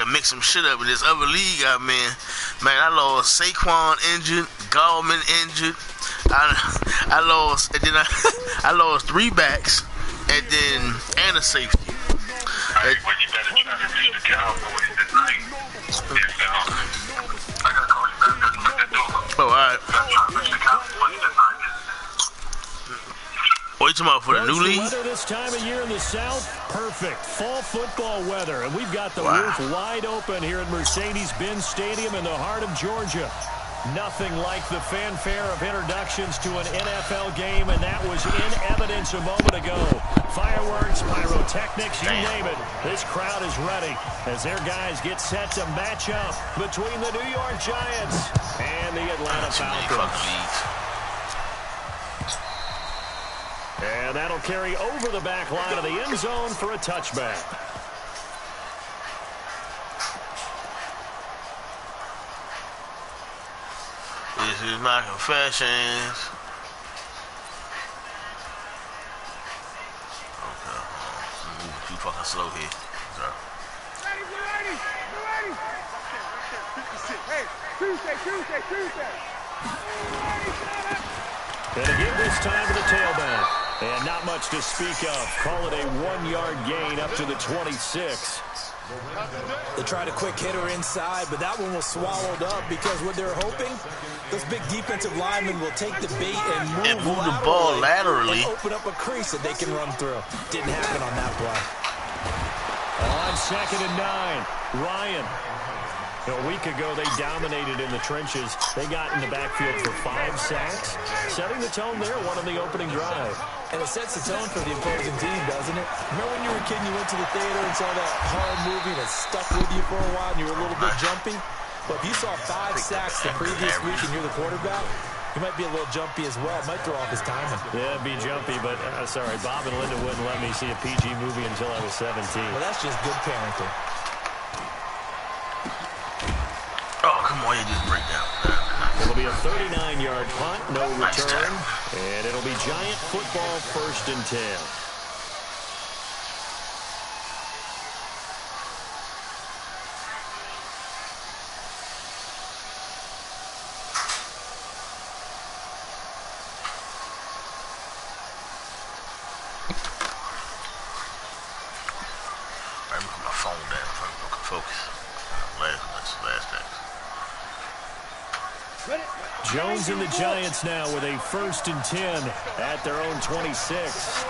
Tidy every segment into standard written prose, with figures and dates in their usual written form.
to mix some shit up in this other league I'm in. Man, I lost Saquon injured, Gallman injured. I lost, and then I lost 3 backs, and a safety. Well, you better try to beat the Cowboys tonight. I gotta call you back and put the door. Oh, all right. You gotta try to beat the Cowboys tonight. What you talking about for the new league? Weather this time of year in the South, perfect. Fall football weather, and we've got the roof wide open here at Mercedes-Benz Stadium in the heart of Georgia. Nothing like the fanfare of introductions to an NFL game, and that was in evidence a moment ago. Fireworks, pyrotechnics, you name it. This crowd is ready as their guys get set to match up between the New York Giants and the Atlanta Falcons. And that'll carry over the back line of the end zone for a touchback. This is my confessions. Okay, I'm moving too fucking slow here. Sorry. Ready. Hey, Tuesday. Gonna give this time to the tailback. And not much to speak of. Call it a 1-yard gain up to the 26. They tried a quick hitter inside, but that one was swallowed up because what they're hoping, those big defensive linemen will take the bait and move the ball laterally and open up a crease that they can run through. Didn't happen on that play. On 2nd and 9, Ryan. A week ago, they dominated in the trenches. They got in the backfield for 5 sacks, setting the tone there, one on the opening drive. And it sets the tone for the opposing team, doesn't it? Remember when you were a kid and you went to the theater and saw that horror movie and it stuck with you for a while and you were a little bit jumpy? But if you saw 5 sacks the previous week and you're the quarterback, you might be a little jumpy as well. It might throw off his timing. Yeah, it'd be jumpy, but sorry, Bob and Linda wouldn't let me see a PG movie until I was 17. Well, that's just good parenting. Oh, come on, you just break down. It'll be a 39-yard punt, no return, and it'll be Giant football 1st and 10. Let me put my phone down so I can focus. Last text. Jones and the Giants now with a 1st and 10 at their own 26.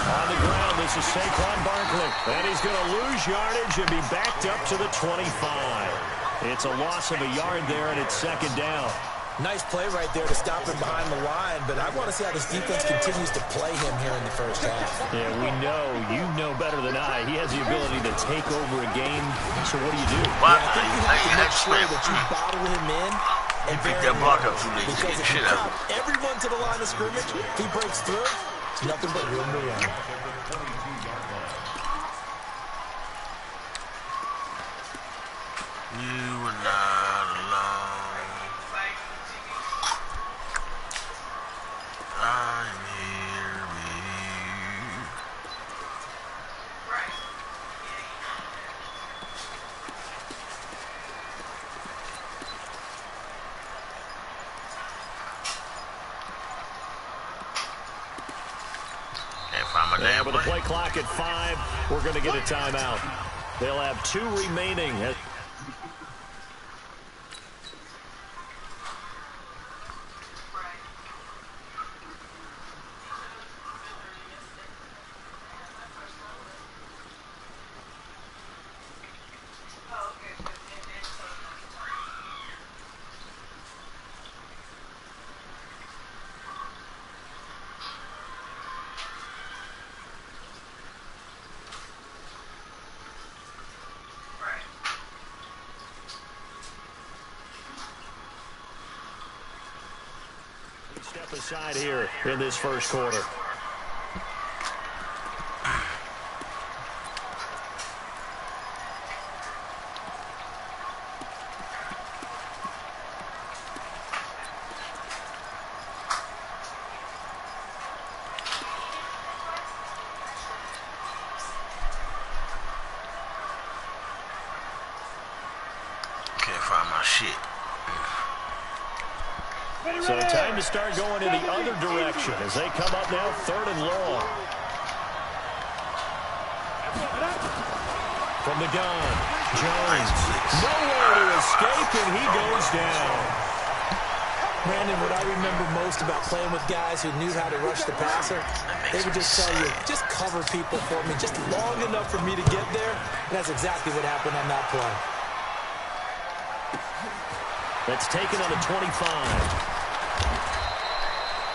On the ground, this is Saquon Barkley. And he's going to lose yardage and be backed up to the 25. It's a loss of a yard there, and it's 2nd down. Nice play right there to stop him behind the line, but I want to see how this defense continues to play him here in the first half. Yeah, you know better than I. He has the ability to take over a game, so what do you do? Well, I think you have to make sure that you bottle him in and pick that block up too late. because if you crowd everyone to the line of scrimmage, he breaks through, it's nothing but room to run. You were not alone. I'm here with you. Can't find my damn with the play clock at 5, we're going to get a timeout. They'll have 2 remaining. Step aside here in this first quarter. shit. So time to start going in the other direction as they come up now 3rd and long. From the gun, Jones. Nowhere to escape, and he goes down. Brandon, what I remember most about playing with guys who knew how to rush the passer, they would just tell you, just cover people for me, just long enough for me to get there. And that's exactly what happened on that play. That's taken on the 25.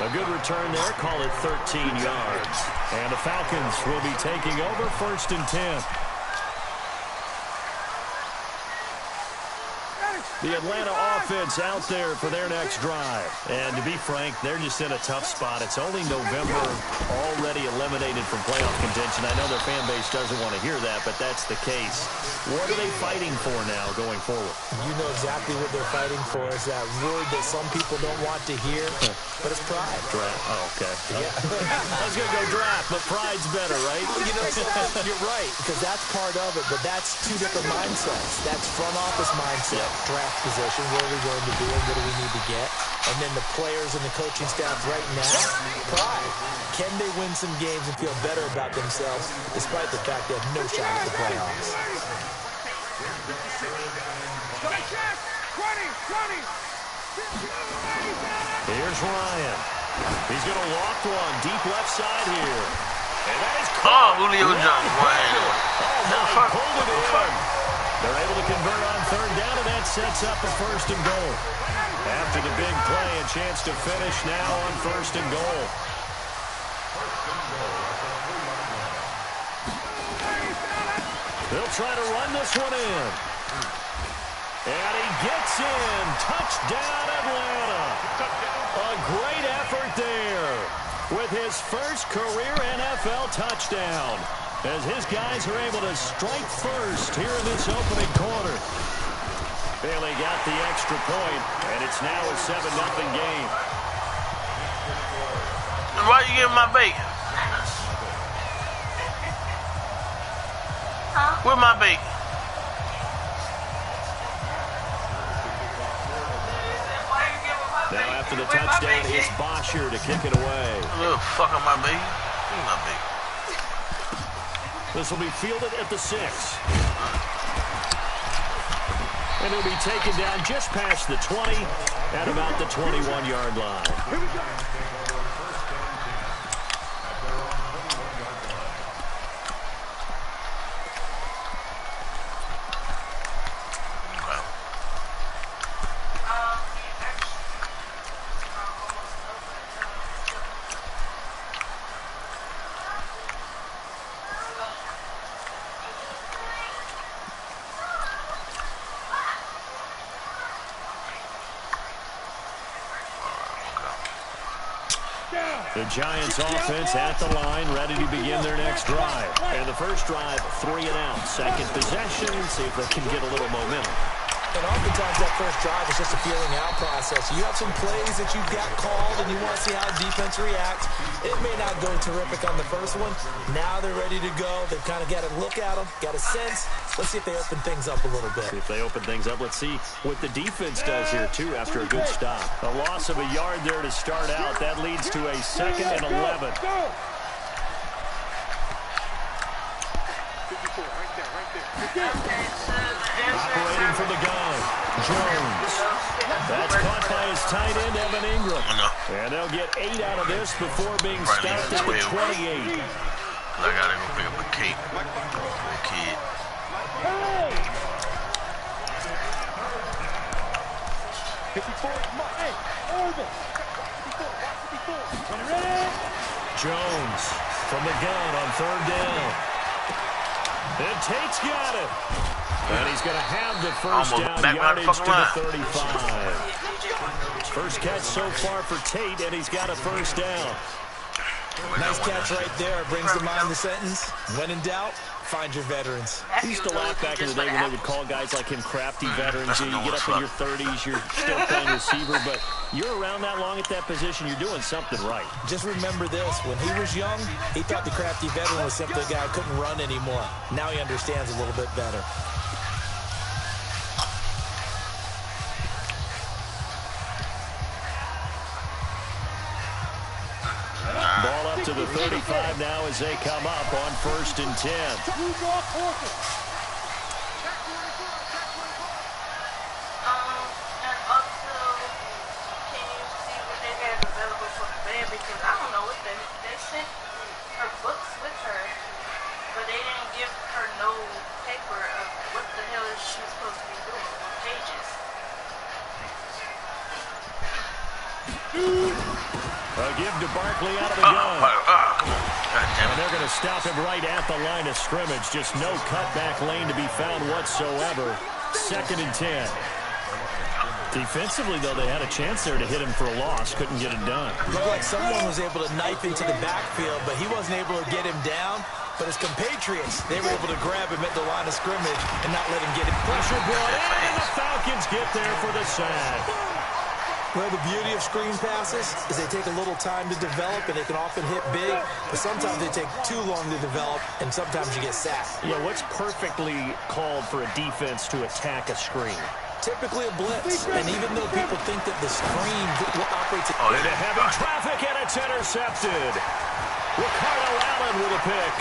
A good return there, call it 13 yards. And the Falcons will be taking over 1st and 10. The Atlanta offense out there for their next drive. And to be frank, they're just in a tough spot. It's only November, already eliminated from playoff contention. I know their fan base doesn't want to hear that, but that's the case. What are they fighting for now going forward? You know exactly what they're fighting for is that word that some people don't want to hear, but it's pride. Draft. Oh, okay. Yeah. I was going to go draft, but pride's better, right? You know, you're right, because that's part of it, but that's two different mindsets. That's front office mindset, draft position, where are we going to be and what do we need to get? And then the players and the coaching staff right now, pride. Can they win some games and feel better about themselves despite the fact they have no shot at the playoffs? 20. Here's Ryan. He's going to walk one deep left side here. And that is Julio Jones. Pulled it in. They're able to convert on 3rd down, and that sets up a 1st and goal. After the big play, a chance to finish now on 1st and goal. They'll try to run this one in. And he gets in. Touchdown, Atlanta. A great effort there with his first career NFL touchdown, as his guys are able to strike first here in this opening quarter. Bailey got the extra point, and it's now a 7-0 game. Why you giving my bacon? Where's my bacon? Now after the touchdown, it's Bosher to kick it away. Little fuck on my bacon. Give me my bacon. This will be fielded at the 6. And it'll be taken down just past the 20 at about the 21-yard line. Here we go. The Giants offense at the line, ready to begin their next drive. And the first drive, 3 and out. Second possession, see if they can get a little momentum. And oftentimes that first drive is just a feeling out process. You have some plays that you've got called and you want to see how defense reacts. It may not go terrific on the first one. Now they're ready to go. They've kind of got a look at them, got a sense. Let's see if they open things up a little bit. See if they open things up. Let's see what the defense does here, too, after a good stop. A loss of a yard there to start out. That leads to a 2nd and 11. Operating from the gun, Jones. That's caught by his tight end, Evan Ingram. And they'll get 8 out of this before being stopped at the 28. I gotta go pick up a cake for a kid. Jones from the gun on 3rd down. And Tate's got it. And he's going to have the first down yardage to the 35. First catch so far for Tate, and he's got a first down. Nice catch right there. Brings to mind the sentence, when in doubt, find your veterans. I used to laugh back in the day when they would call guys like him crafty veterans. You get up in your 30s, you're still playing receiver, but you're around that long at that position, you're doing something right. Just remember this. When he was young, he thought the crafty veteran was simply a guy who couldn't run anymore. Now he understands a little bit better. up to the 35 now as they come up on 1st and 10. Because I don't know what they sent her books with her, but they didn't give her no paper of what the hell is she supposed to be doing on pages. A give to Barkley out of the gun. And they're going to stop him right at the line of scrimmage. Just no cutback lane to be found whatsoever. 2nd and 10. Defensively, though, they had a chance there to hit him for a loss. Couldn't get it done. Looked like someone was able to knife into the backfield, but he wasn't able to get him down. But his compatriots, they were able to grab him at the line of scrimmage and not let him get it. Pressure brought in, and the Falcons get there for the sack. Well, the beauty of screen passes is they take a little time to develop, and they can often hit big, but sometimes they take too long to develop, and sometimes you get sacked. Yeah, what's perfectly called for a defense to attack a screen? Typically a blitz, and even though people think that the screen operates... Into heavy traffic, and it's intercepted. Ricardo Allen with a pick.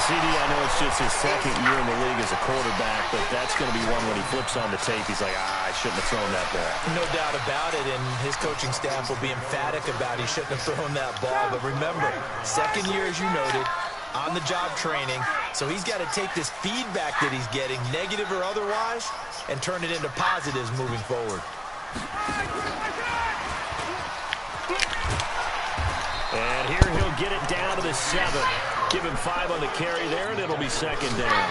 CD, I know it's just his 2nd year in the league as a quarterback, but that's going to be one when he flips on the tape. He's like, I shouldn't have thrown that ball. No doubt about it, and his coaching staff will be emphatic about he shouldn't have thrown that ball. But remember, 2nd year, as you noted, on-the-job training, so he's got to take this feedback that he's getting, negative or otherwise, and turn it into positives moving forward. And here he'll get it down to the 7. Give him 5 on the carry there, and it'll be 2nd down.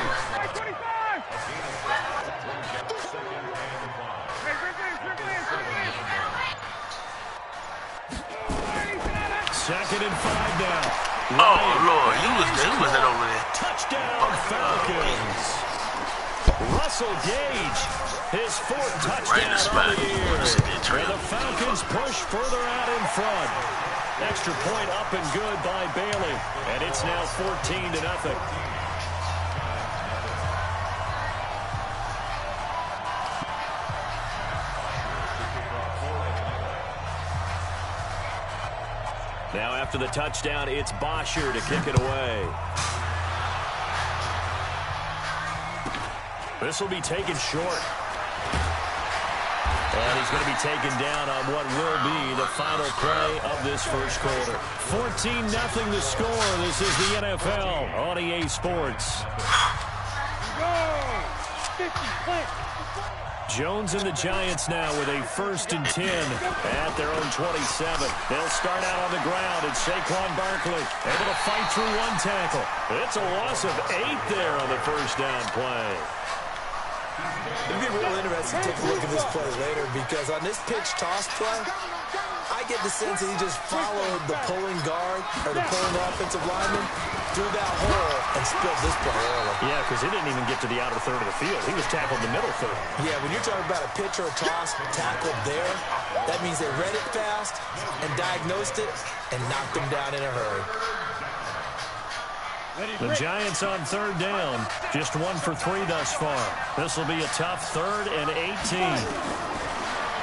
2nd and 5 now. Oh, Lord, who was that over there? Touchdown, Falcons. Russell Gage, his 4th touchdown of the year. And the Falcons push further out in front. Extra point up and good by Bailey. And it's now 14-0. Now after the touchdown, it's Bosher to kick it away. This will be taken short. And he's going to be taken down on what will be the final play of this first quarter. 14-0 the score. This is the NFL on EA Sports. Jones and the Giants now with a 1st and 10 at their own 27. They'll start out on the ground, and Saquon Barkley able to fight through 1 tackle. It's a loss of 8 there on the 1st down play. It'd be real interesting to take a look at this play later, because on this pitch toss play, I get the sense that he just followed the pulling guard or the pulling offensive lineman through that hole and spilled this play early. Yeah, because he didn't even get to the outer third of the field. He was tackled in the middle third. Yeah, when you're talking about a pitch or a toss tackled there, that means they read it fast and diagnosed it and knocked him down in a hurry. The Giants on 3rd down. Just 1 for 3 thus far. This will be a tough 3rd and 18.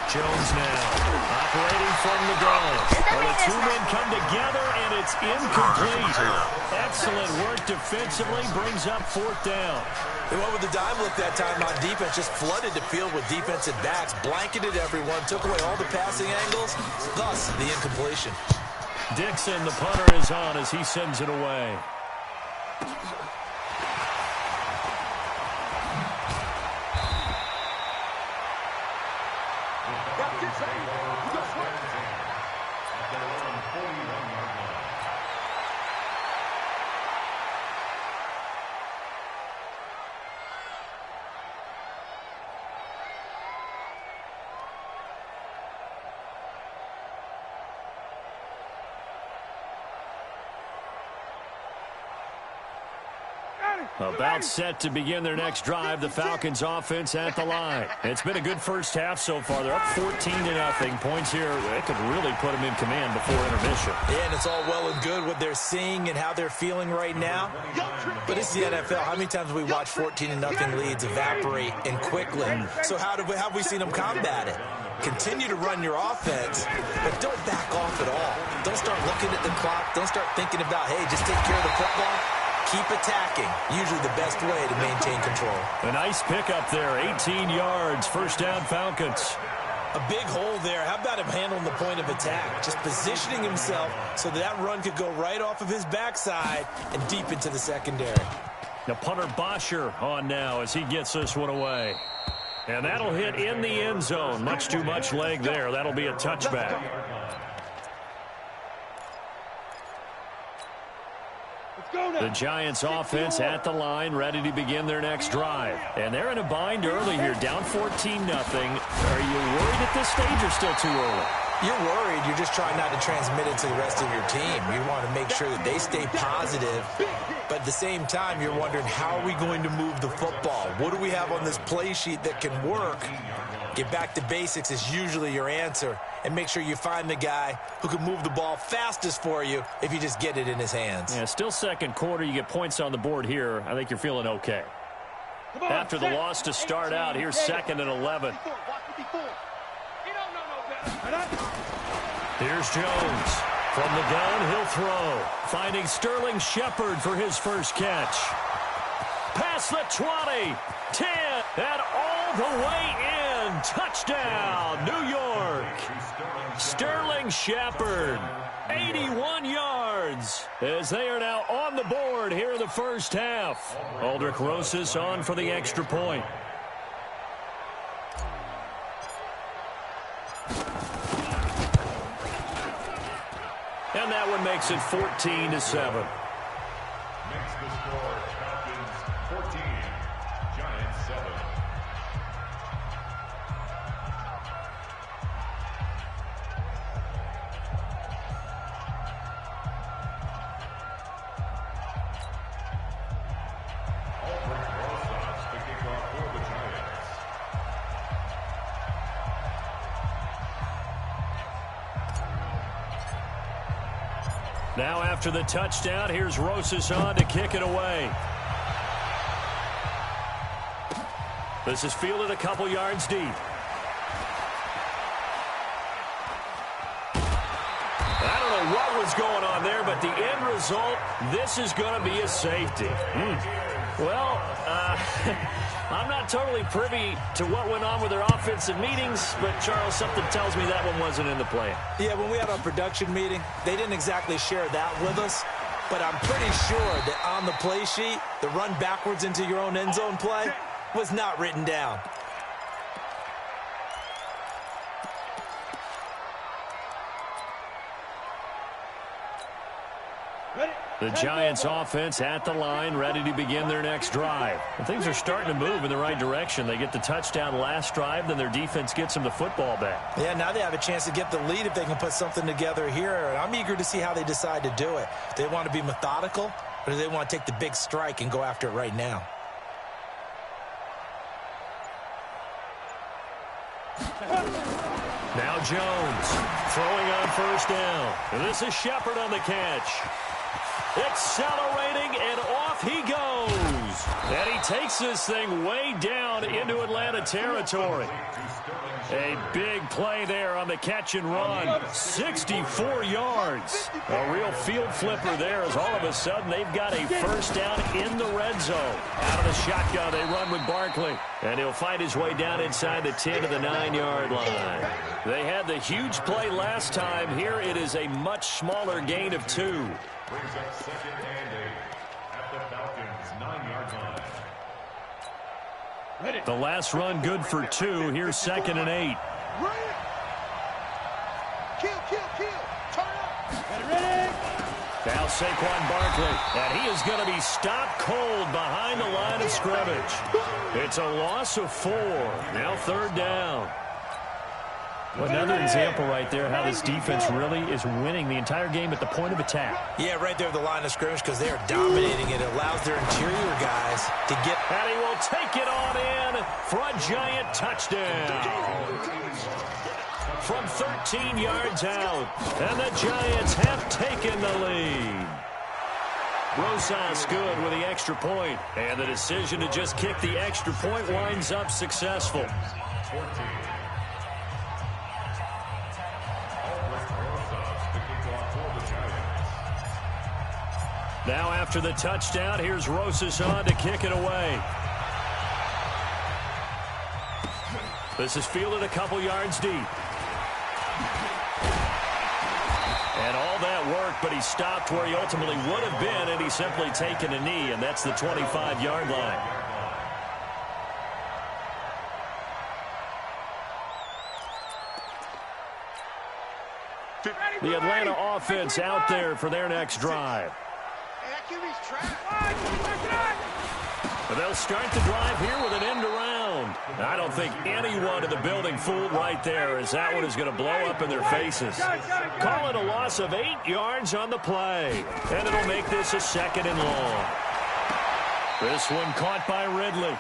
Jones now operating from the gun. Well, the 2 men come together, and it's incomplete. Excellent work defensively. Brings up 4th down. They went with the dime look that time on defense. Just flooded the field with defensive backs. Blanketed everyone. Took away all the passing angles. Thus, the incompletion. Dixon, the punter, is on as he sends it away. About set to begin their next drive. The Falcons offense at the line. It's been a good first half so far. They're up 14-0. Points here, they could really put them in command before intermission. Yeah, and it's all well and good what they're seeing and how they're feeling right now. But it's the NFL. How many times have we watched 14-0 leads evaporate and quickly? So how have we seen them combat it? Continue to run your offense, but don't back off at all. Don't start looking at the clock. Don't start thinking about, hey, just take care of the football. Keep attacking. Usually the best way to maintain control. A nice pickup there. 18 yards. First down, Falcons. A big hole there. How about him handling the point of attack? Just positioning himself so that run could go right off of his backside and deep into the secondary. Now punter Bosher on now as he gets this one away. And that'll hit in the end zone. Much too much leg there. That'll be a touchback. The Giants offense at the line, ready to begin their next drive. And they're in a bind early here, down 14-0. Are you worried at this stage or still too early? You're worried. You're just trying not to transmit it to the rest of your team. You want to make sure that they stay positive. But at the same time, you're wondering, how are we going to move the football? What do we have on this play sheet that can work? Get back to basics is usually your answer. And make sure you find the guy who can move the ball fastest for you if you just get it in his hands. Yeah, still second quarter. You get points on the board here. I think you're feeling okay. After the loss to start out, here's 2nd and 11. Here's Jones. From the gun, he'll throw. Finding Sterling Shepard for his first catch. Past the 20, 10, and all the way in. Touchdown, New York. Sterling Shepard, 81 yards, as they are now on the board here in the first half. Aldrich Rosas on for the extra point. And that one makes it 14-7. Makes the score Falcons 14, Giants 7. Aldrich Rosas to kick off for the Giants. Now after the touchdown, here's Rosas on to kick it away. This is fielded a couple yards deep. I don't know what was going on there, but the end result, this is going to be a safety. Well, I'm not totally privy to what went on with their offensive meetings, but, Charles, something tells me that one wasn't in the plan. Yeah, when we had our production meeting, they didn't exactly share that with us, but I'm pretty sure that on the play sheet, the run backwards into your own end zone play was not written down. The Giants offense at the line, ready to begin their next drive. And things are starting to move in the right direction. They get the touchdown last drive, then their defense gets them the football back. Yeah, now they have a chance to get the lead if they can put something together here. And I'm eager to see how they decide to do it. Do they want to be methodical, or do they want to take the big strike and go after it right now? Now Jones throwing on first down. And this is Shepard on the catch. Accelerating, and off he goes. And he takes this thing way down into Atlanta territory. A big play there on the catch and run. 64 yards. A real field flipper there, as all of a sudden they've got a first down in the red zone. Out of the shotgun, they run with Barkley. And he'll find his way down inside the 10 to the 9-yard line. They had the huge play last time. Here it is a much smaller gain of 2. Brings up 2nd and 8 at the Falcons' 9-yard line. The last run good for 2. Here's 2nd and 8. Kill. Turn up. Ready. Now Saquon Barkley, and he is going to be stopped cold behind the line of scrimmage. It's a loss of 4. Now 3rd down. Another example right there how this defense really is winning the entire game at the point of attack. Yeah, right there at the line of scrimmage, because they are dominating it. It allows their interior guys to get... And he will take it on in for a giant touchdown. From 13 yards out. And the Giants have taken the lead. Rosas good with the extra point. And the decision to just kick the extra point winds up successful. 14. Now after the touchdown, here's Rosas on to kick it away. This is fielded a couple yards deep. And all that work, but he stopped where he ultimately would have been, and he's simply taken a knee, and that's the 25-yard line. The Atlanta offense out there for their next drive. They'll start the drive here with an end around. I don't think anyone in the building fooled right there, as that one is going to blow up in their faces. Call it a loss of 8 yards on the play, and it'll make this a 2nd and long. This one caught by Ridley,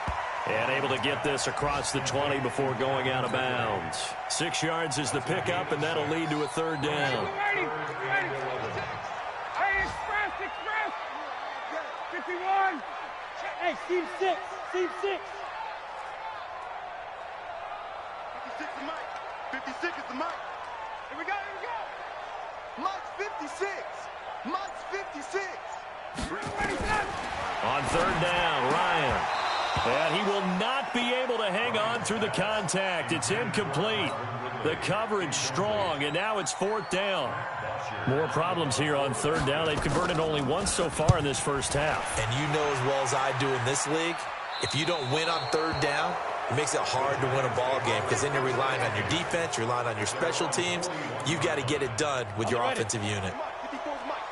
and able to get this across the 20 before going out of bounds. 6 yards is the pickup, and that'll lead to a 3rd down. Express. 51. Hey, Steve 6. Steve 6. 56 is Mike. 56 is the Mike. Here we go. Mike's 56. Mike's 56. On 3rd down, Ryan. And he will not be able to hang on through the contact. It's incomplete. The coverage strong, and now it's 4th down. More problems here on 3rd down. They've converted only once so far in this first half. And you know as well as I do in this league, if you don't win on 3rd down, it makes it hard to win a ball game because then you're relying on your defense, you're relying on your special teams. You've got to get it done with your offensive unit.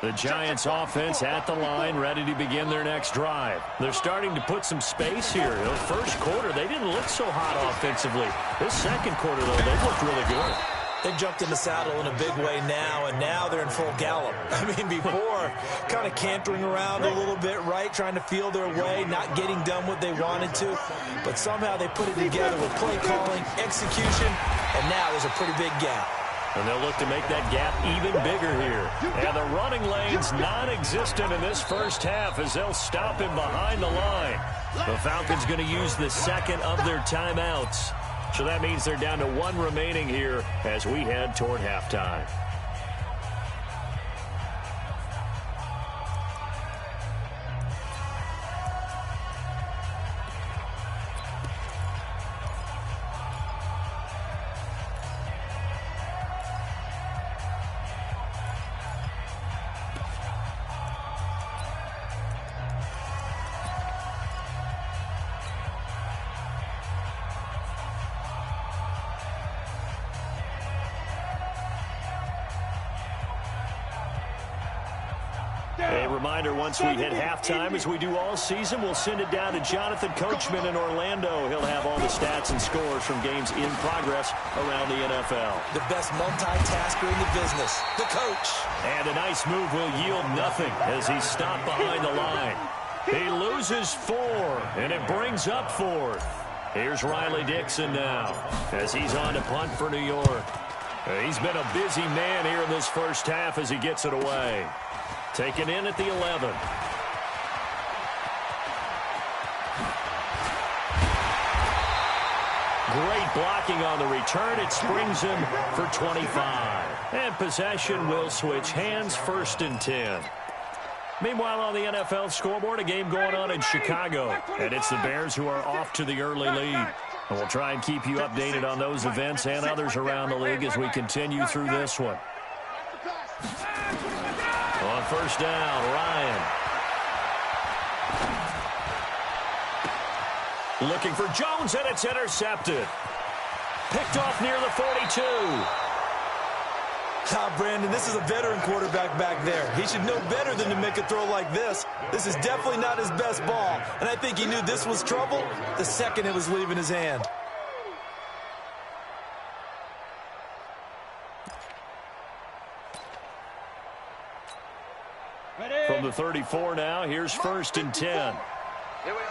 The Giants offense at the line, ready to begin their next drive. They're starting to put some space here. The first quarter, they didn't look so hot offensively. This second quarter, though, they looked really good. They jumped in the saddle in a big way now, and now they're in full gallop. I mean, before, kind of cantering around a little bit, right, trying to feel their way, not getting done what they wanted to. But somehow they put it together with play calling, execution, and now there's a pretty big gap. And they'll look to make that gap even bigger here. And the running lane's non-existent in this first half as they'll stop him behind the line. The Falcons going to use the second of their timeouts. So that means they're down to 1 remaining here as we head toward halftime. A reminder, once we hit halftime, as we do all season, we'll send it down to Jonathan Coachman in Orlando. He'll have all the stats and scores from games in progress around the NFL. The best multitasker in the business, the coach. And a nice move will yield nothing as he's stopped behind the line. He loses 4, and it brings up 4th. Here's Riley Dixon now as he's on to punt for New York. He's been a busy man here in this first half as he gets it away. Taken in at the 11. Great blocking on the return. It springs him for 25. And possession will switch hands, 1st and 10. Meanwhile, on the NFL scoreboard, a game going on in Chicago. And it's the Bears who are off to the early lead. And we'll try and keep you updated on those events and others around the league as we continue through this one. On 1st down, Ryan. Looking for Jones, and it's intercepted. Picked off near the 42. Brandon, this is a veteran quarterback back there. He should know better than to make a throw like this. This is definitely not his best ball, and I think he knew this was trouble the second it was leaving his hand. From the 34 now, here's 1st and 10. Here we go.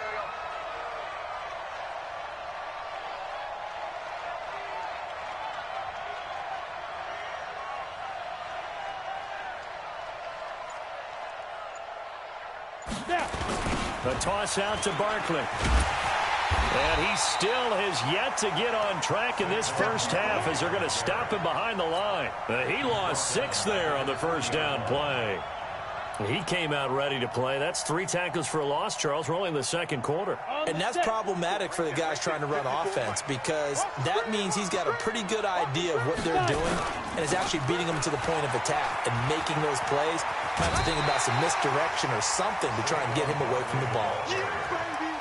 The toss out to Barkley. And he still has yet to get on track in this first half as they're going to stop him behind the line. He lost 6 there on the 1st down play. He came out ready to play. That's 3 tackles for a loss, Charles. We're only in the second quarter. And that's problematic for the guys trying to run offense because that means he's got a pretty good idea of what they're doing and is actually beating them to the point of attack and making those plays. Might have to think about some misdirection or something to try and get him away from the ball.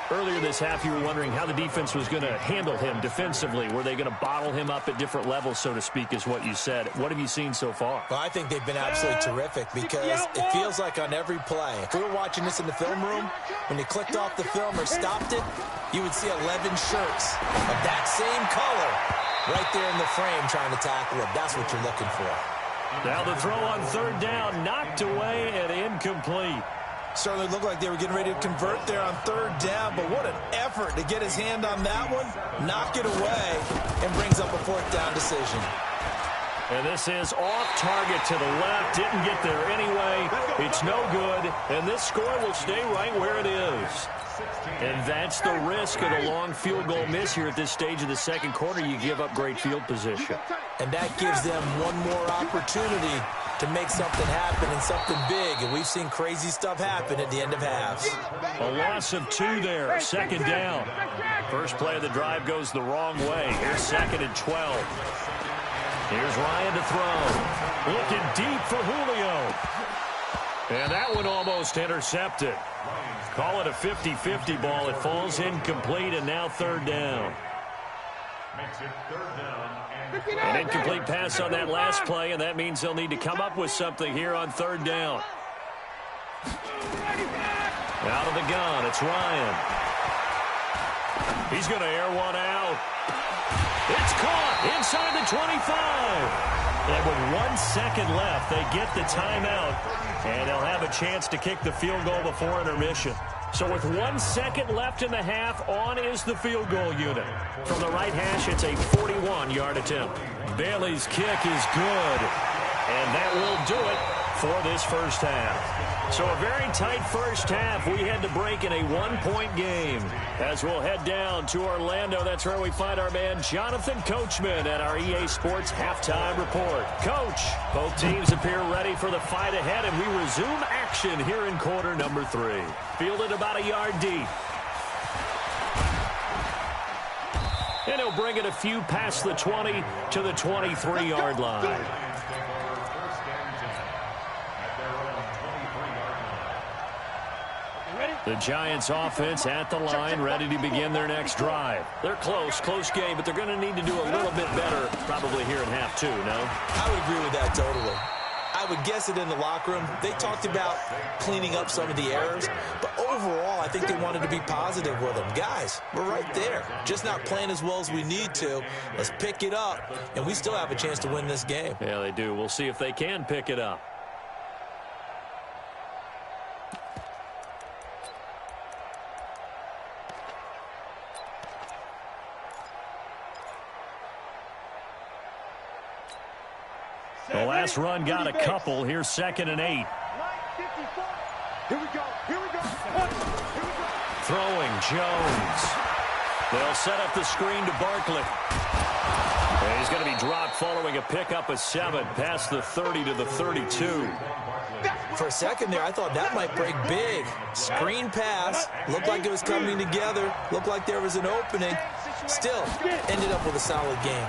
Earlier this half, you were wondering how the defense was going to handle him defensively. Were they going to bottle him up at different levels, so to speak, is what you said. What have you seen so far? Well, I think they've been absolutely terrific because it feels like on every play, if we were watching this in the film room, when you clicked off the film or stopped it, you would see 11 shirts of that same color right there in the frame trying to tackle him. That's what you're looking for. Now the throw on 3rd down, knocked away and incomplete. Certainly looked like they were getting ready to convert there on 3rd down, but what an effort to get his hand on that one, knock it away, and brings up a 4th down decision. And this is off target to the left. Didn't get there anyway. It's no good. And this score will stay right where it is. And that's the risk of the long field goal miss here at this stage of the second quarter. You give up great field position. And that gives them one more opportunity to make something happen and something big. And we've seen crazy stuff happen at the end of halves. A loss of 2 there. 2nd down. First play of the drive goes the wrong way. Here's 2nd and 12. Here's Ryan to throw. Looking deep for Julio. And that one almost intercepted. Call it a 50-50 ball. It falls incomplete, and now 3rd down. Makes it 3rd down. An incomplete pass on that last play, and that means they'll need to come up with something here on 3rd down. Out of the gun, it's Ryan. He's going to air one out. It's caught inside the 25. And with 1 second left, they get the timeout, and they'll have a chance to kick the field goal before intermission. So with 1 second left in the half, on is the field goal unit. From the right hash, it's a 41-yard attempt. Bailey's kick is good, and that will do it for this first half. So a very tight first half. We had to break in a 1-point game. As we'll head down to Orlando, that's where we find our man Jonathan Coachman at our EA Sports Halftime Report. Coach, both teams appear ready for the fight ahead, and we resume action here in quarter number 3. Fielded about a yard deep. And he'll bring it a few past the 20 to the 23-yard line. The Giants offense at the line, ready to begin their next drive. They're close game, but they're going to need to do a little bit better probably here in half 2, no? I would agree with that totally. I would guess it in the locker room. They talked about cleaning up some of the errors, but overall, I think they wanted to be positive with them. Guys, we're right there. Just not playing as well as we need to. Let's pick it up, and we still have a chance to win this game. Yeah, they do. We'll see if they can pick it up. The last run got a couple. Here's 2nd and 8. Here we go. Here we go. Throwing Jones. They'll set up the screen to Barkley. And he's going to be dropped following a pickup of 7 past the 30 to the 32. For a second there, I thought that might break big. Screen pass. Looked like it was coming together. Looked like there was an opening. Still, ended up with a solid game.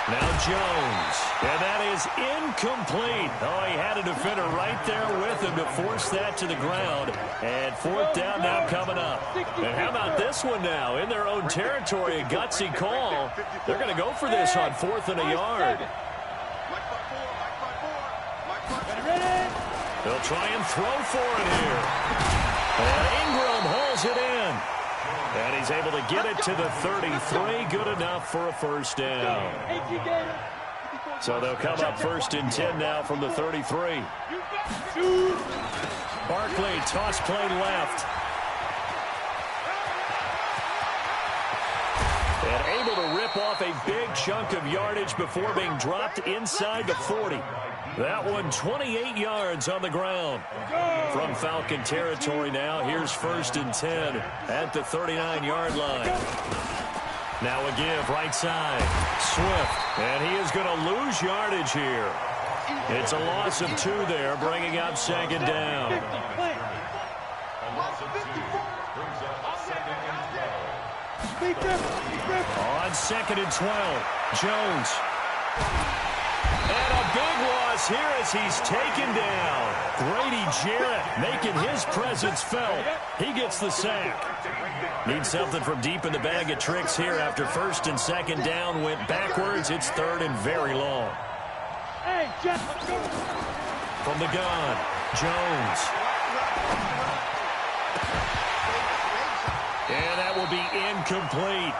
Now Jones, and that is incomplete. Oh, he had a defender right there with him to force that to the ground. And 4th down now coming up. And how about this one now? In their own territory, a gutsy call. They're going to go for this on 4th and a yard. They'll try and throw for it here. And Ingram holds it in. And he's able to get it to the 33. Good enough for a first down. So they'll come up 1st and 10 now from the 33. Barkley, toss play left. And able to rip off a big chunk of yardage before being dropped inside the 40. That one 28 yards on the ground. From Falcon territory now, here's 1st and 10 at the 39-yard line. Now a give right side. Swift, and he is going to lose yardage here. It's a loss of 2 there, bringing up second down. On 2nd and 12, Jones. And a big loss here as he's taken down. Grady Jarrett making his presence felt. He gets the sack. Needs something from deep in the bag of tricks here after 1st and 2nd down went backwards. It's 3rd and very long. From the gun, Jones. And that will be incomplete.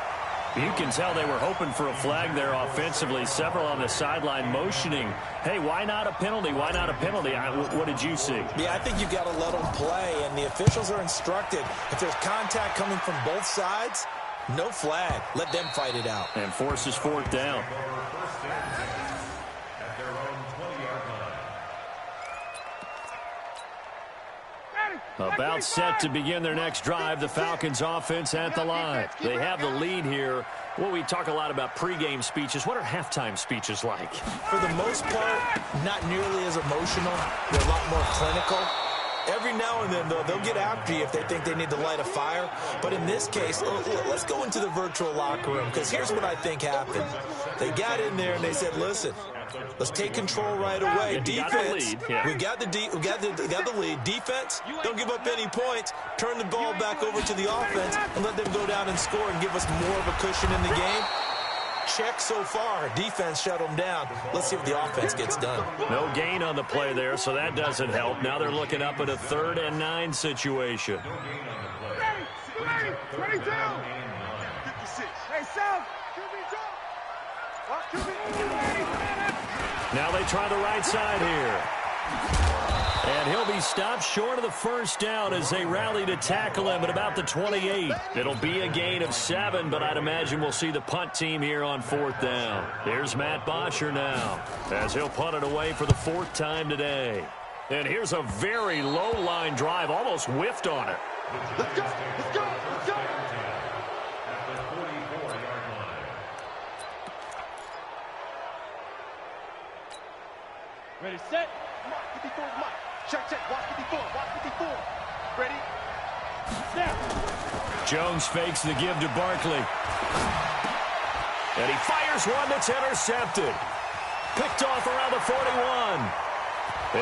You can tell they were hoping for a flag there offensively. Several on the sideline motioning, hey, why not a penalty? Why not a penalty? What did you see? Yeah, I think you got to let them play, and the officials are instructed. If there's contact coming from both sides, no flag. Let them fight it out. And forces 4th down. About set to begin their next drive, the Falcons offense at the line. They have the lead here. Well, we talk a lot about pregame speeches. What are halftime speeches like? For the most part, not nearly as emotional. They're a lot more clinical. Every now and then, though, they'll get after you if they think they need to light a fire. But in this case, let's go into the virtual locker room, because here's what I think happened. They got in there and they said, listen, let's take control right away. Defense, we got the lead. Defense, don't give up any points. Turn the ball back over to the offense and let them go down and score and give us more of a cushion in the game. Check so far. Defense shut them down. Let's see if the offense gets done. No gain on the play there, so that doesn't help. Now they're looking up at a 3rd and 9 situation. Ready, 22. 56. Hey, South. Now they try the right side here. And he'll be stopped short of the 1st down as they rally to tackle him at about the 28. It'll be a gain of 7, but I'd imagine we'll see the punt team here on 4th down. Here's Matt Bosher now as he'll punt it away for the 4th time today. And here's a very low-line drive, almost whiffed on it. Let's go, let's go, let's go. Ready, set. Mark 54 is Mike. Check, check. Watch 54. Watch 54. Ready? Snap. Jones fakes the give to Barkley. And he fires one that's intercepted. Picked off around the 41.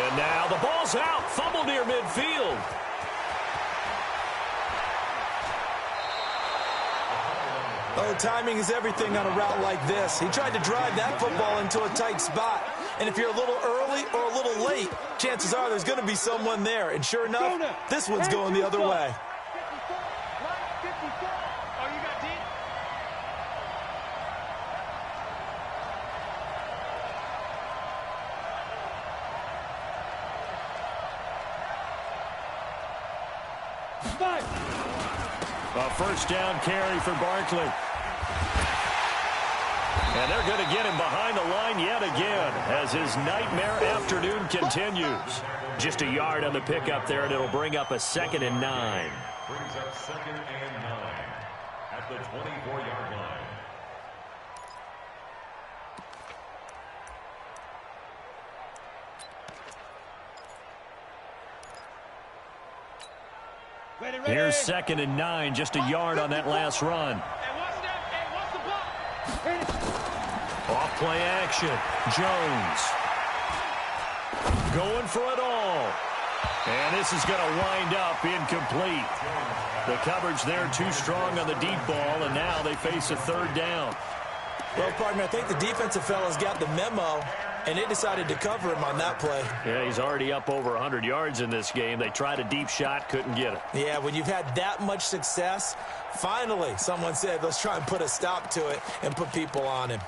And now the ball's out. Fumble near midfield. Oh, timing is everything on a route like this. He tried to drive that football into a tight spot. And if you're a little early or a little late, chances are there's going to be someone there. And sure enough, this one's going the other way. 54. Right, 54. Oh, you got D? A 1st down carry for Barkley. And they're going to get him behind the line yet again as his nightmare afternoon continues. Just a yard on the pickup there, and it'll bring up a 2nd and 9. Brings up 2nd and 9 at the 24-yard line. Here's 2nd and 9, just a yard on that last run. Off play action. Jones. Going for it all. And this is going to wind up incomplete. The coverage there too strong on the deep ball, and now they face a 3rd down. Well, partner, I think the defensive fellas got the memo, and they decided to cover him on that play. Yeah, he's already up over 100 yards in this game. They tried a deep shot, couldn't get it. Yeah, when you've had that much success, finally someone said, let's try and put a stop to it and put people on him.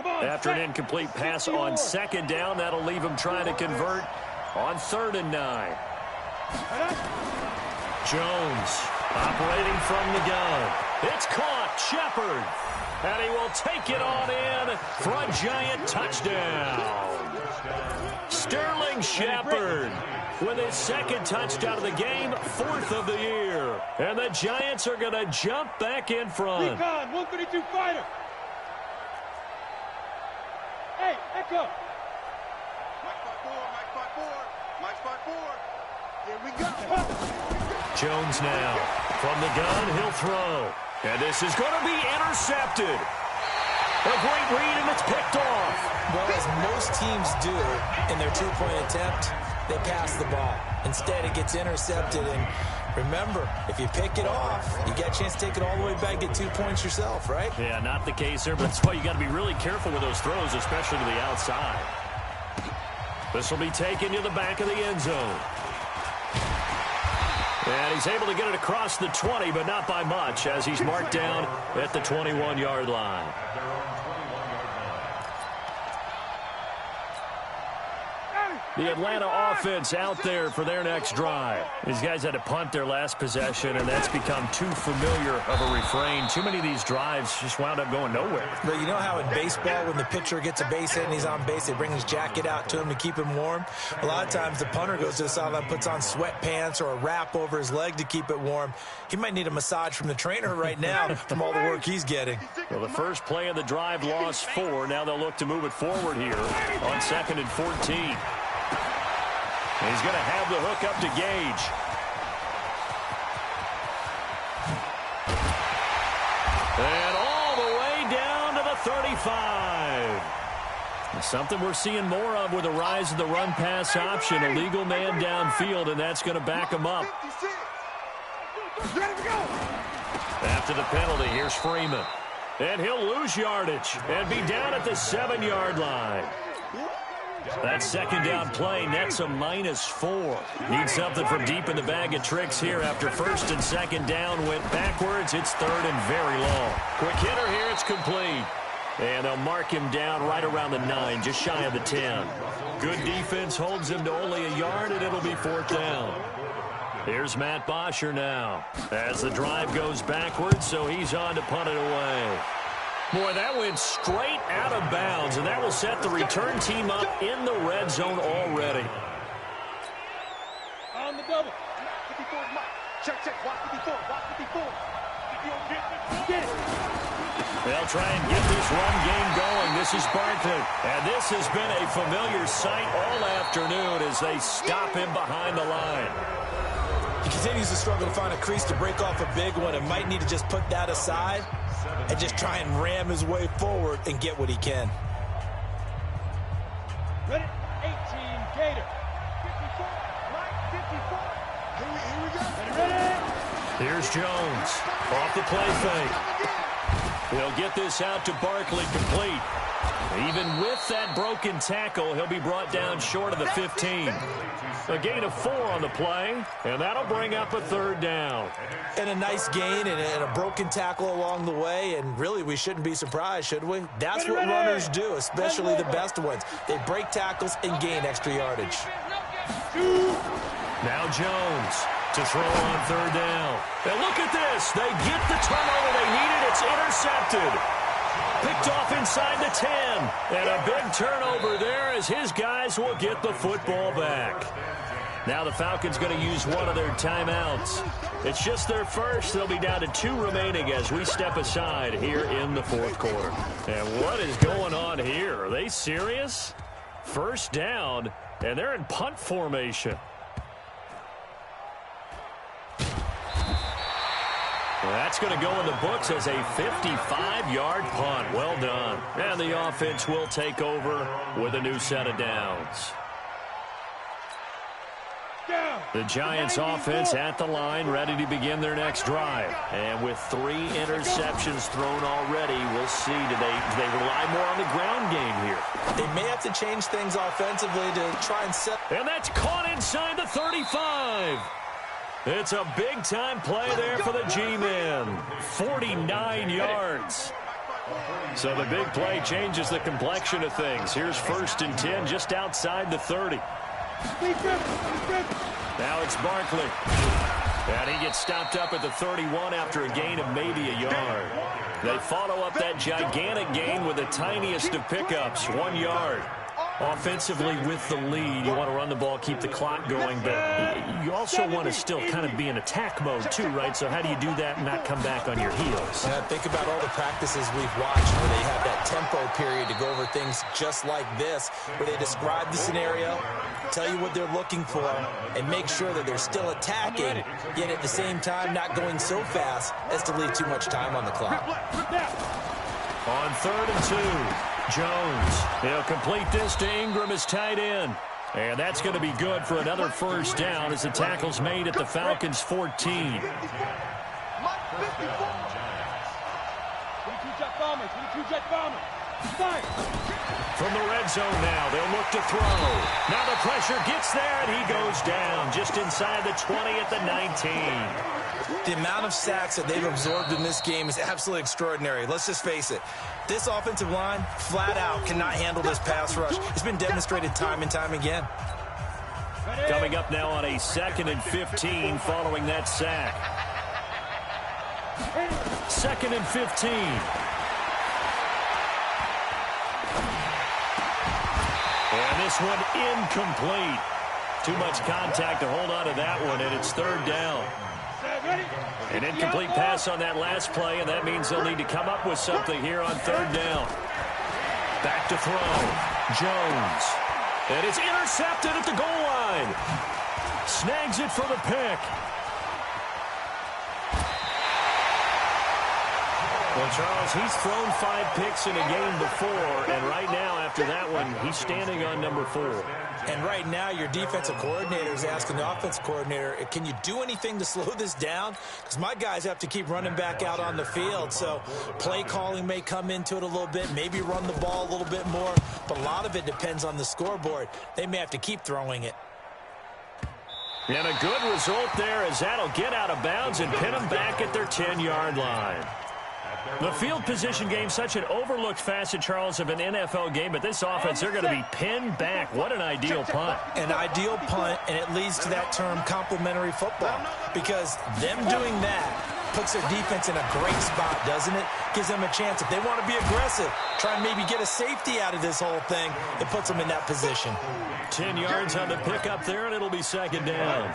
After an incomplete pass on 2nd down, that'll leave him trying to convert on 3rd and 9. Jones operating from the gun. It's caught. Shepard. And he will take it on in for a giant touchdown. Sterling Sterling Shepard with his second touchdown of the game, 4th of the year. And the Giants are going to jump back in front. Recon, 132 fighter. Hey, echo. Mike spot 4, Mike spot 4, Mike spot 4. Here we go. Jones now from the gun, he'll throw. And this is going to be intercepted. A great read, and it's picked off. Well, as most teams do in their two-point attempt, they pass the ball. Instead, it gets intercepted. And remember, if you pick it off, you get a chance to take it all the way back, get 2 points yourself, right? Yeah, not the case there, but that's why you got to be really careful with those throws, especially to the outside. This will be taken to the back of the end zone. And he's able to get it across the 20, but not by much, as he's marked down at the 21-yard line. The Atlanta offense out there for their next drive. These guys had to punt their last possession, and that's become too familiar of a refrain. Too many of these drives just wound up going nowhere. But you know how in baseball, when the pitcher gets a base hit and he's on base, they bring his jacket out to him to keep him warm? A lot of times the punter goes to the sideline, puts on sweatpants or a wrap over his leg to keep it warm. He might need a massage from the trainer right now from all the work he's getting. Well, the first play of the drive lost 4. Now they'll look to move it forward here on 2nd and 14. He's going to have the hook up to Gage. And all the way down to the 35. Something we're seeing more of with the rise of the run-pass option. A legal man downfield, and that's going to back him up. After the penalty, here's Freeman. And he'll lose yardage and be down at the 7-yard line. That second down play nets a -4. Need something from deep in the bag of tricks here after 1st and 2nd down went backwards. It's 3rd and very long. Quick hitter here. It's complete. And they'll mark him down right around the 9, just shy of the 10. Good defense holds him to only a yard, and it'll be 4th down. Here's Matt Bosher now as the drive goes backwards, so he's on to punt it away. Boy, that went straight out of bounds, and that will set the return team up in the red zone already. On the double. 54 is Mike. Check, watch 54, watch 54. Get it. They'll try and get this run game going. This is Barkley, and this has been a familiar sight all afternoon as they stop him behind the line. He continues to struggle to find a crease to break off a big one and might need to just put that aside and just try and ram his way forward and get what he can. Ready? 18, Gator. 54, Mike, 54. Here we go. Ready? Here's Jones off the play fake. He'll get this out to Barkley, complete. Even with that broken tackle, he'll be brought down short of the 15. A gain of 4 on the play, and that'll bring up a 3rd down. And a nice gain and a broken tackle along the way, and really we shouldn't be surprised, should we? That's what runners do, especially the best ones. They break tackles and gain extra yardage. Now Jones to throw on 3rd down. And look at this. They get the turnover they needed. It's intercepted. Picked off inside the 10. And a big turnover there as his guys will get the football back. Now the Falcons going to use one of their timeouts. It's just their first. They'll be down to 2 remaining as we step aside here in the 4th quarter. And what is going on here? Are they serious? 1st down, and they're in punt formation. That's going to go in the books as a 55-yard punt. Well done. And the offense will take over with a new set of downs. The Giants offense at the line, ready to begin their next drive. And with 3 interceptions thrown already, we'll see. Do they rely more on the ground game here? They may have to change things offensively to try and set. And that's caught inside the 35. It's a big-time play there for the G-men. 49 yards. So the big play changes the complexion of things. Here's 1st and 10 just outside the 30. Now it's Barkley. And he gets stopped up at the 31 after a gain of maybe a yard. They follow up that gigantic gain with the tiniest of pickups, 1 yard. Offensively with the lead, you want to run the ball, keep the clock going, but you also want to still kind of be in attack mode too, right? So how do you do that and not come back on your heels? Yeah, think about all the practices we've watched where they have that tempo period to go over things just like this, where they describe the scenario, tell you what they're looking for, and make sure that they're still attacking, yet at the same time not going so fast as to leave too much time on the clock. On 3rd and 2. Jones, he'll complete this to Ingram, his tight end. And that's going to be good for another first down as the tackle's made at the Falcons' 14. From the red zone now, they'll look to throw. Now the pressure gets there, and he goes down just inside the 20 at the 19. The amount of sacks that they've absorbed in this game is absolutely extraordinary. Let's just face it. This offensive line, flat out, cannot handle this pass rush. It's been demonstrated time and time again. Coming up now on a 2nd and 15 following that sack. 2nd and 15. And this one incomplete. Too much contact to hold on to that one, and it's 3rd down. An incomplete pass on that last play, and that means they'll need to come up with something here on 3rd down. Back to throw. Jones. And it's intercepted at the goal line. Snags it for the pick. Well, Charles, he's thrown 5 picks in a game before, and right now, after that one, he's standing on number 4. And right now, your defensive coordinator is asking the offensive coordinator, can you do anything to slow this down? Because my guys have to keep running back out on the field. So play calling may come into it a little bit, maybe run the ball a little bit more. But a lot of it depends on the scoreboard. They may have to keep throwing it. And a good result there as that'll get out of bounds and pin them back at their 10-yard line. The field position game, such an overlooked facet, Charles, of an NFL game, but this offense, they're going to be pinned back. What an ideal punt. An ideal punt, and it leads to that term complementary football, because them doing that puts their defense in a great spot, doesn't it? Gives them a chance. If they want to be aggressive, try and maybe get a safety out of this whole thing, it puts them in that position. 10 yards on the pickup there, and it'll be 2nd down.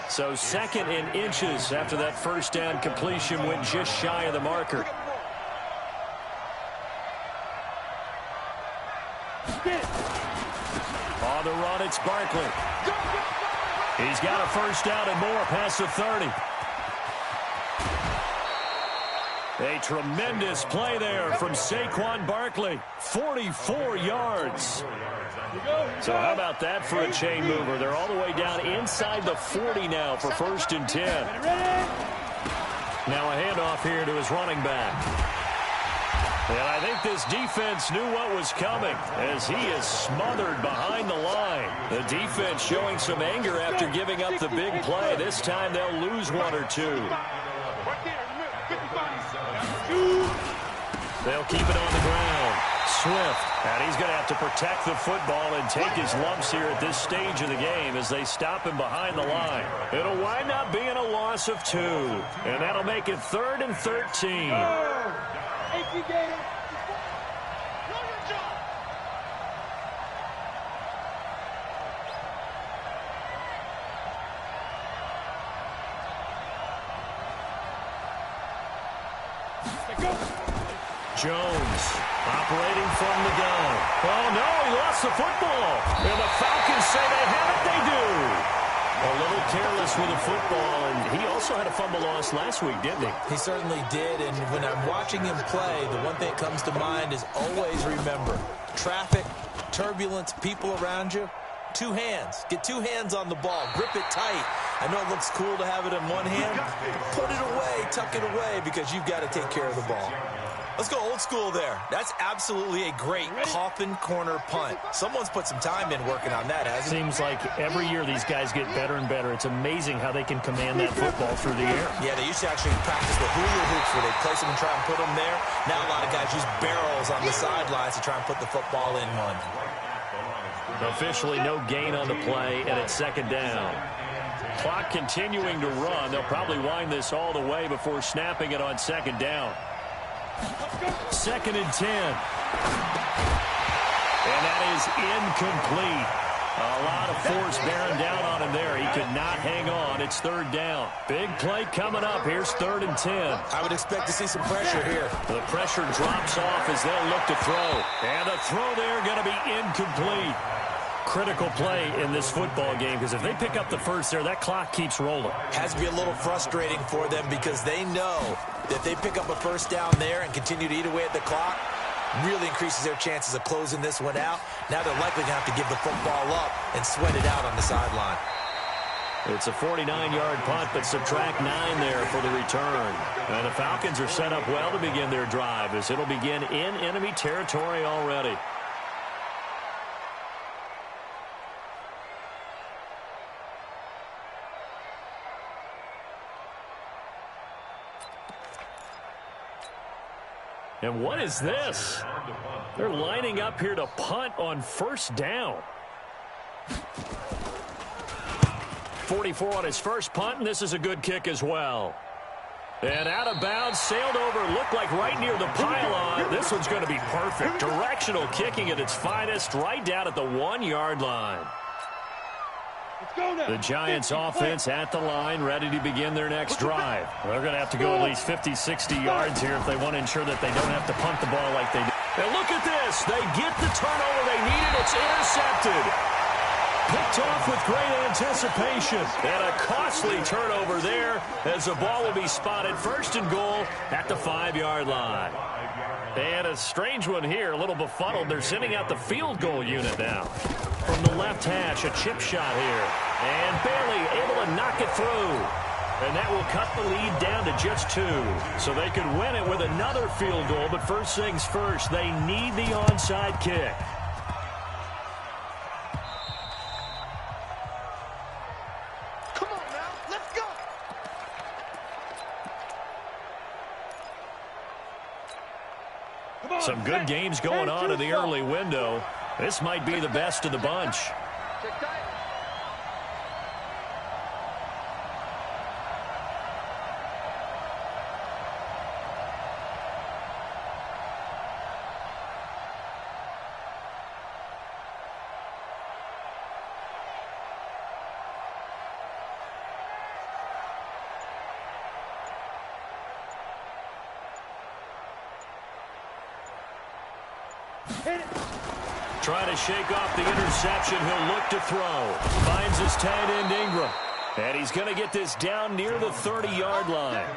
So 2nd and inches after that first down completion went just shy of the marker. On the run, it's Barkley. He's got a first down and more past the 30. A tremendous play there from Saquon Barkley. 44 yards. So how about that for a chain mover? They're all the way down inside the 40 now for 1st and 10. Now a handoff here to his running back. And I think this defense knew what was coming as he is smothered behind the line. The defense showing some anger after giving up the big play. This time they'll lose 1 or 2. They'll keep it on the ground. Swift, and he's going to have to protect the football and take his lumps here at this stage of the game as they stop him behind the line. It'll wind up being a loss of 2, and that'll make it 3rd and 13. Jones operating from the gun. Oh, no, he lost the football. And the Falcons say they have it. They do. A little careless with the football, and he also had a fumble loss last week, didn't he? He certainly did, and when I'm watching him play, the one thing that comes to mind is always remember, traffic, turbulence, people around you, 2 hands. Get 2 hands on the ball. Grip it tight. I know it looks cool to have it in one hand. Put it away, tuck it away, because you've got to take care of the ball. Let's go old school there. That's absolutely a great coffin corner punt. Someone's put some time in working on that, hasn't it? Seems like every year these guys get better and better. It's amazing how they can command that football through the air. Yeah, they used to actually practice with hula hoops where they place them and try and put them there. Now a lot of guys use barrels on the sidelines to try and put the football in one. Officially no gain on the play, and it's 2nd down. Clock continuing to run. They'll probably wind this all the way before snapping it on 2nd down. 2nd and 10. And that is incomplete. A lot of force bearing down on him there. He could not hang on. It's third down. Big play coming up. Here's 3rd and 10. I would expect to see some pressure here. The pressure drops off as they'll look to throw. And the throw there going to be incomplete. Critical play in this football game because if they pick up the first there, that clock keeps rolling. Has to be a little frustrating for them because they know that if they pick up a first down there and continue to eat away at the clock, really increases their chances of closing this one out. Now they're likely going to have to give the football up and sweat it out on the sideline. It's a 49-yard punt, but subtract 9 there for the return. And the Falcons are set up well to begin their drive as it'll begin in enemy territory already. And what is this? They're lining up here to punt on first down. 44 on his first punt, and this is a good kick as well. And out of bounds, sailed over, looked like right near the pylon. This one's going to be perfect. Directional kicking at its finest, right down at the 1-yard line. The Giants offense at the line, ready to begin their next drive. They're going to have to go at least 50, 60 yards here if they want to ensure that they don't have to punt the ball like they do. And look at this. They get the turnover they needed. It's intercepted. Picked off with great anticipation. And a costly turnover there as the ball will be spotted 1st and goal at the 5-yard line. And a strange one here, a little befuddled. They're sending out the field goal unit now. From the left hash, a chip shot here. And Bailey able to knock it through. And that will cut the lead down to just 2. So they could win it with another field goal. But first things first, they need the onside kick. Come on now, let's go. Some good games going on in the early window. This might be the best of the bunch. Trying to shake off the interception. He'll look to throw. Finds his tight end Ingram. And he's going to get this down near the 30-yard line.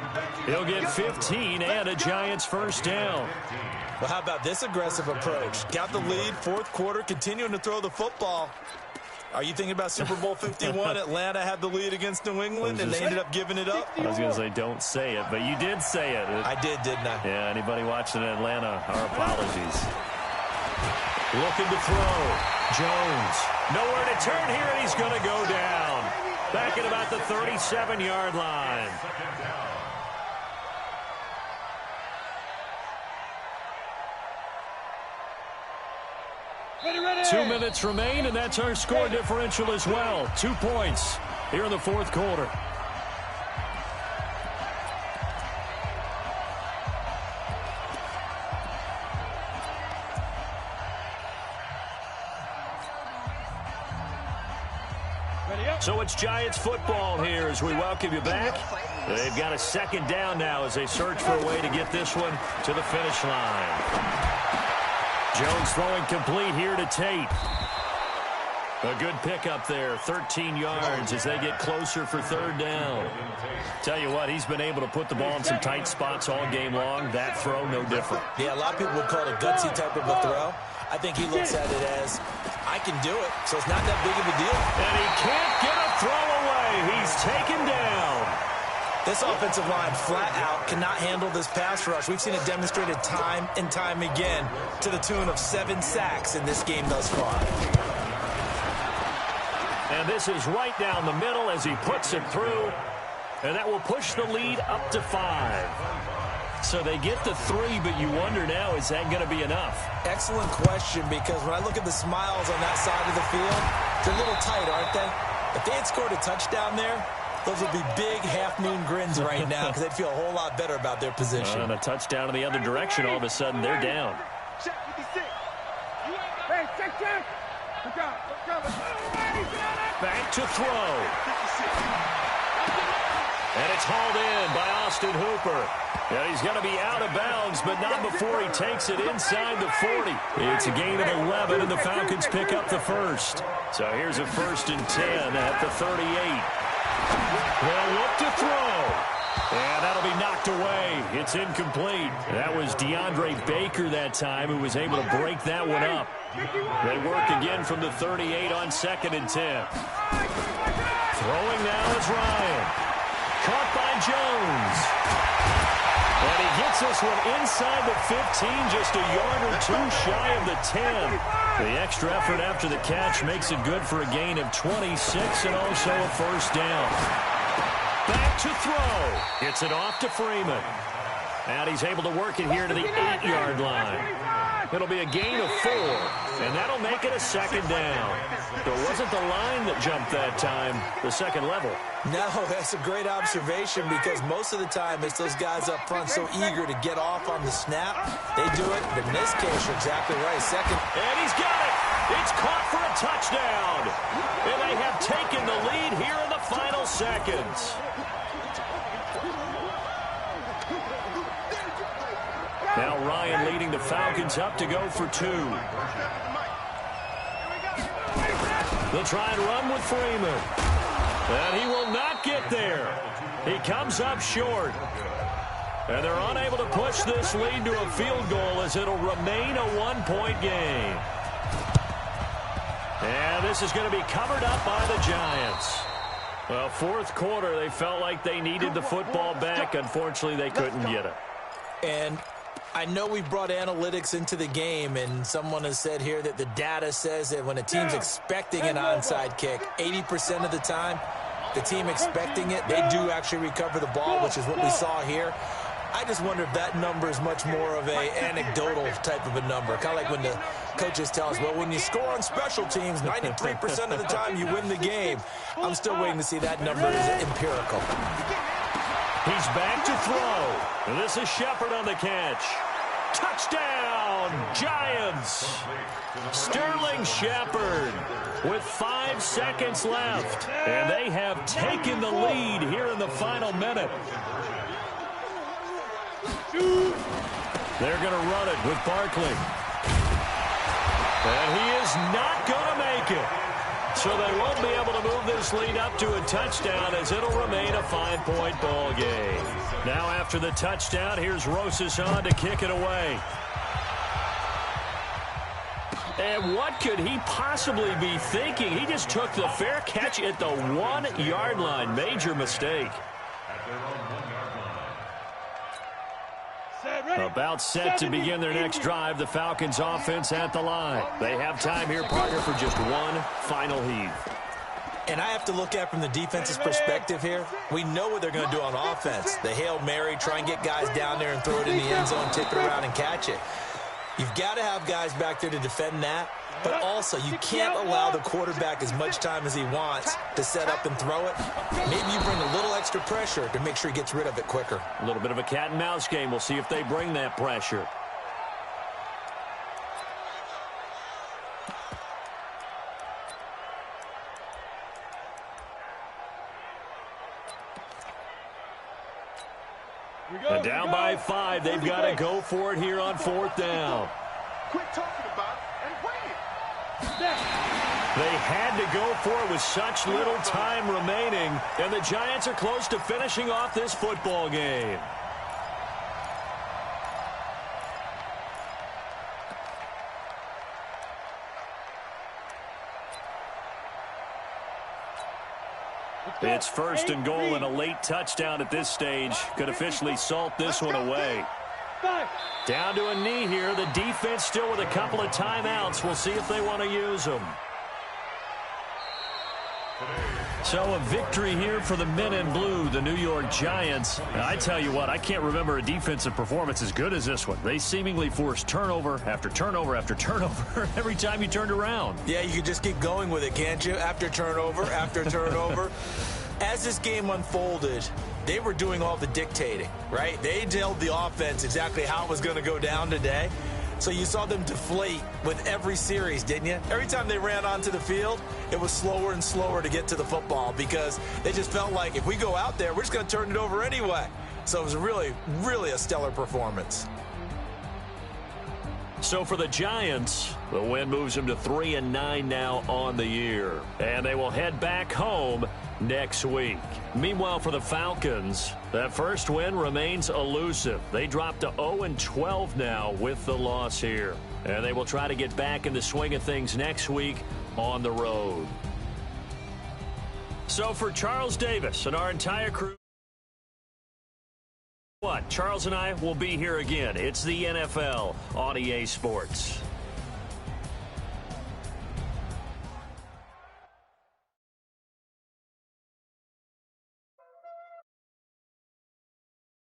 He'll get 15 and a Giants first down. Well, how about this aggressive approach? Got the lead, 4th quarter, continuing to throw the football. Are you thinking about Super Bowl 51? Atlanta had the lead against New England, and they ended up giving it up? I was going to say don't say it, but you did say it. I did, didn't I? Yeah, anybody watching in Atlanta, our apologies. Looking to throw. Jones. Nowhere to turn here, and he's going to go down. Back at about the 37-yard line. Ready. 2 minutes remain, and that's our score differential as well. 2 points here in the 4th quarter. So it's Giants football here as we welcome you back. They've got a 2nd down now as they search for a way to get this one to the finish line. Jones throwing complete here to Tate. A good pickup there, 13 yards as they get closer for 3rd down. Tell you what, he's been able to put the ball in some tight spots all game long. That throw, no different. Yeah, a lot of people would call it a gutsy type of a throw. I think he looks at it as, I can do it, so it's not that big of a deal. And he can't get a throw away. He's taken down. This offensive line flat out cannot handle this pass rush. We've seen it demonstrated time and time again to the tune of 7 sacks in this game thus far. And this is right down the middle as he puts it through. And that will push the lead up to 5. So they get the 3, but you wonder now, is that going to be enough? Excellent question, because when I look at the smiles on that side of the field, they're a little tight, aren't they? If they had scored a touchdown there, those would be big half-moon grins right now because they'd feel a whole lot better about their position. And a touchdown in the other direction, all of a sudden they're down. Check 56. You ain't got Back to throw. And it's hauled in by Austin Hooper. And he's going to be out of bounds, but not before he takes it inside the 40. It's a gain of 11, and the Falcons pick up the first. So here's a 1st and 10 at the 38. They'll look to throw. And that'll be knocked away. It's incomplete. That was DeAndre Baker that time who was able to break that one up. They work again from the 38 on 2nd and 10. Throwing now is Ryan. Caught by Jones. And he gets this one inside the 15, just a yard or two shy of the 10. The extra effort after the catch makes it good for a gain of 26 and also a 1st down. Back to throw. Gets it off to Freeman. And he's able to work it here to the 8-yard line. It'll be a gain of 4, and that'll make it a 2nd down. So it wasn't the line that jumped that time, the second level. No, that's a great observation because most of the time it's those guys up front so eager to get off on the snap. They do it, but in this case, you're exactly right. Second. And he's got it. It's caught for a touchdown. And they have taken the lead here in the final seconds. Now Ryan leading the Falcons up to go for 2. They'll try and run with Freeman. And he will not get there. He comes up short. And they're unable to push this lead to a field goal as it'll remain a 1-point game. And this is going to be covered up by the Giants. Well, 4th quarter, they felt like they needed the football back. Unfortunately, they couldn't get it. And I know we brought analytics into the game, and someone has said here that the data says that when a team's expecting an onside kick, 80% of the time, the team expecting it, they do actually recover the ball, which is what we saw here. I just wonder if that number is much more of a anecdotal type of a number. Kind of like when the coaches tell us, well, when you score on special teams, 93% of the time you win the game. I'm still waiting to see that number is empirical. He's back to throw. And this is Shepard on the catch. Touchdown, Giants. Sterling Shepard with 5 seconds left. And they have taken the lead here in the final minute. They're going to run it with Barkley. And he is not going to make it. So they won't be able to move this lead up to a touchdown as it'll remain a 5-point ball game. Now after the touchdown, here's Rosas on to kick it away. And what could he possibly be thinking? He just took the fair catch at the 1-yard line. Major mistake. About set to begin their next drive, the Falcons offense at the line. They have time here, partner, for just one final heave. And I have to look at from the defense's perspective here. We know what they're going to do on offense. The Hail Mary, try and get guys down there and throw it in the end zone, tip it around and catch it. You've got to have guys back there to defend that. But also, you can't allow the quarterback as much time as he wants to set up and throw it. Maybe you bring a little extra pressure to make sure he gets rid of it quicker. A little bit of a cat and mouse game. We'll see if they bring that pressure. And down by 5. They've got to go for it here on 4th down. Quit talking about it and win it. They had to go for it with such little time remaining, and the Giants are close to finishing off this football game. It's 1st and goal, and a late touchdown at this stage could officially salt this one away. Down to a knee here. The defense still with a couple of timeouts. We'll see if they want to use them. So a victory here for the men in blue, the New York Giants. I tell you what, I can't remember a defensive performance as good as this one. They seemingly forced turnover after turnover after turnover every time you turned around. Yeah, you can just keep going with it, can't you? After turnover, after turnover. As this game unfolded, they were doing all the dictating, right? They told the offense exactly how it was going to go down today. So you saw them deflate with every series, didn't you? Every time they ran onto the field, it was slower and slower to get to the football because they just felt like if we go out there, we're just going to turn it over anyway. So it was really, really a stellar performance. So for the Giants, the win moves them to 3-9 now on the year. And they will head back home next week. Meanwhile, for the Falcons, that first win remains elusive. They drop to 0-12 now with the loss here. And they will try to get back in the swing of things next week on the road. So for Charles Davis and our entire crew, Charles and I will be here again. It's the NFL on EA Sports.